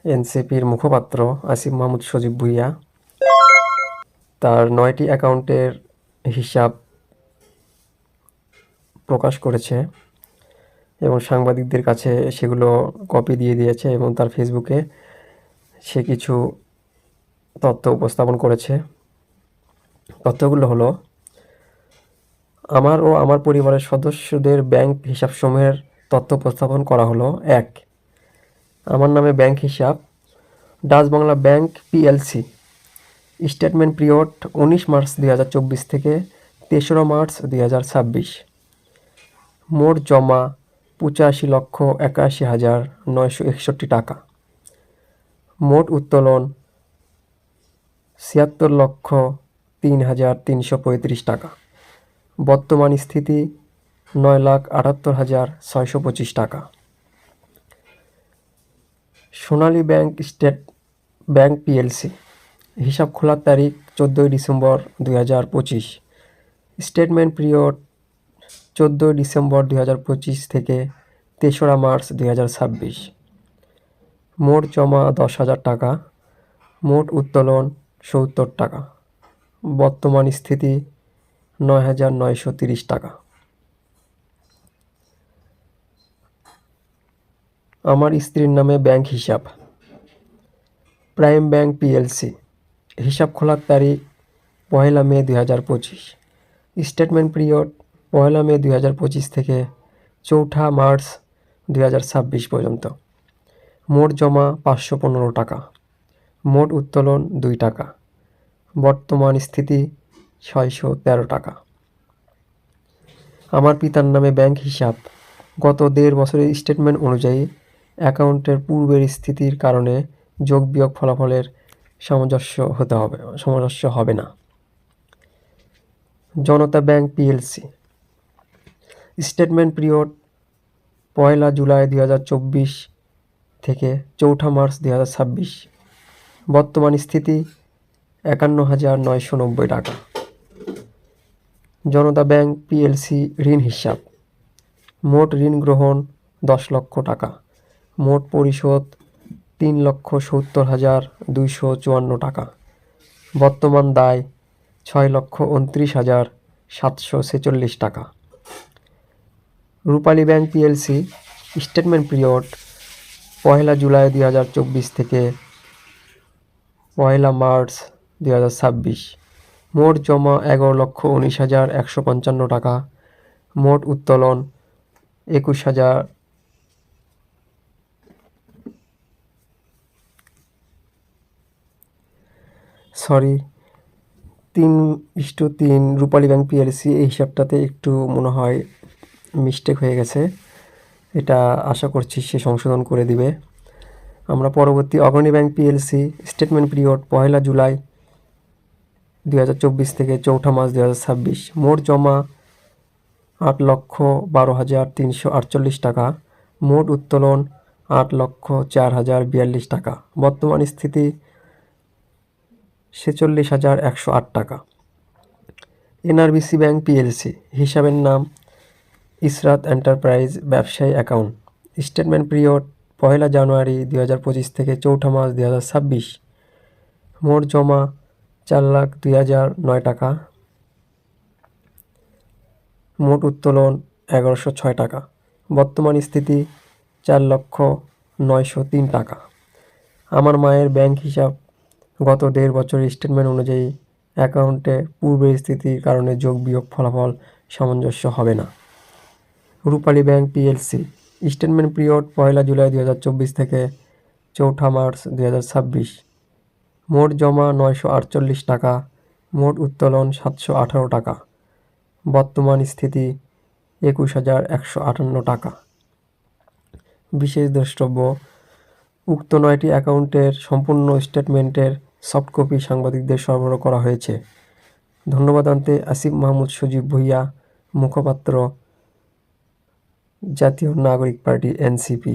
এনসিপির মুখপাত্র আসিফ মাহমুদ সজীব ভুঁইয়া তার 9টি অ্যাকাউন্টের হিসাব প্রকাশ করেছে এবং সাংবাদিকদের কাছে সেগুলো কপি দিয়ে দিয়েছে এবং তার ফেসবুকে সে কিছু তথ্য উপস্থাপন করেছে। তথ্যগুলো হলো: আমার ও আমার পরিবারের সদস্যদের ব্যাংক হিসাবসমূহের তথ্য উপস্থাপন করা হলো। 1. আমার নামে ব্যাংক হিসাব Dutch Bangla bank PLC, statement period 19 March 2024 থেকে 3রা মার্চ 2026। মোট জমা 85,81,961 টাকা। মোট উত্তোলন 76,03,335 টাকা। বর্তমান স্থিতি 9,78,625 টাকা। সোনালী ব্যাংক স্টেট ব্যাংক পিএলসি, হিসাব খোলার তারিখ 14 ডিসেম্বর 2025, স্টেটমেন্ট পিরিয়ড 14 ডিসেম্বর 2025 থেকে 3রা মার্চ 2026। মোট জমা 10,000 টাকা। মোট উত্তোলন 70 টাকা। বর্তমান স্থিতি 9,930 টাকা। আমার স্ত্রীর নামে ব্যাংক হিসাব প্রাইম ব্যাংক পিএলসি, হিসাব খোলার তারিখ 1 মে 2025, স্টেটমেন্ট পিরিয়ড 1 মে 2025 থেকে 4 মার্চ 2026 পর্যন্ত। মোট জমা 515 টাকা। মোট উত্তোলন 2 টাকা। বর্তমান স্থিতি 613 টাকা। আমার পিতার নামে ব্যাংক হিসাব গত 1.5 বছরের স্টেটমেন্ট অনুযায়ী অ্যাকাউন্টের পূর্বের স্থিতির কারণে যোগ বিয়োগ ফলাফলের সামঞ্জস্য হবে না। Janata bank PLC, statement period 1 জুলাই 2024 থেকে 4 মার্চ 2026। বর্তমান স্থিতি 51,990 টাকা। জনতা ব্যাংক পিএলসি ঋণ হিসাব মোট ঋণ গ্রহণ 10 লক্ষ টাকা। মোট পরিশোধ 3,70,254 টাকা। বর্তমান দায় 6,29,746 টাকা। Rupali bank PLC, statement period 1 জুলাই 2024 থেকে 1 মার্চ 2026। মোট জমা 11,19,155 টাকা। মোট উত্তোলন 21,000 3:3 রূপালী ব্যাংক পিএলসি, এই হিসাবটাতে একটু মনে হয় মিস্টেক হয়ে গেছে। এটা আশা করছি সে সংশোধন করে দিবে। আমরা পরবর্তী অগ্রণী ব্যাংক পিএলসি, স্টেটমেন্ট পিরিয়ড 1 জুলাই 2024 থেকে 4 মার্চ 2026। মোট জমা 8,12,348 টাকা। মোট উত্তোলন 8,04,042 টাকা। বর্তমান স্থিতি 46,108 টাকা। এনআরবিসি ব্যাংক পিএলসি, হিসাবের নাম ইসরাত এন্টারপ্রাইজ ব্যবসায়ী অ্যাকাউন্ট, স্টেটমেন্ট পিরিয়ড 1 জানুয়ারি 2025 থেকে 4 মার্চ 2026। মোট জমা 4,02,009 টাকা। মোট উত্তোলন 1,106 টাকা। বর্তমান স্থিতি 4,09,03 টাকা। আমার মায়ের ব্যাংক হিসাব গত 1.5 বছরের স্টেটমেন্ট অনুযায়ী অ্যাকাউন্টে পূর্বের স্থিতির কারণে যোগ বিয়োগ ফলাফল সামঞ্জস্য হবে না। Rupali bank PLC, statement period 1 জুলাই 2024 থেকে 4 মার্চ 2026। মোট জমা 948 টাকা। মোট উত্তোলন 718 টাকা। বর্তমান স্থিতি 21,158 টাকা। বিশেষ দ্রষ্টব্য: উক্ত 9টি অ্যাকাউন্টের সম্পূর্ণ স্টেটমেন্টের সফট কপি সাংবাদিকদের সরবরাহ করা হয়েছে। ধন্যবাদ জানাতে আসিফ মাহমুদ সজীব ভুঁইয়া, মুখপাত্র, জাতীয় নাগরিক পার্টি এনসিপি।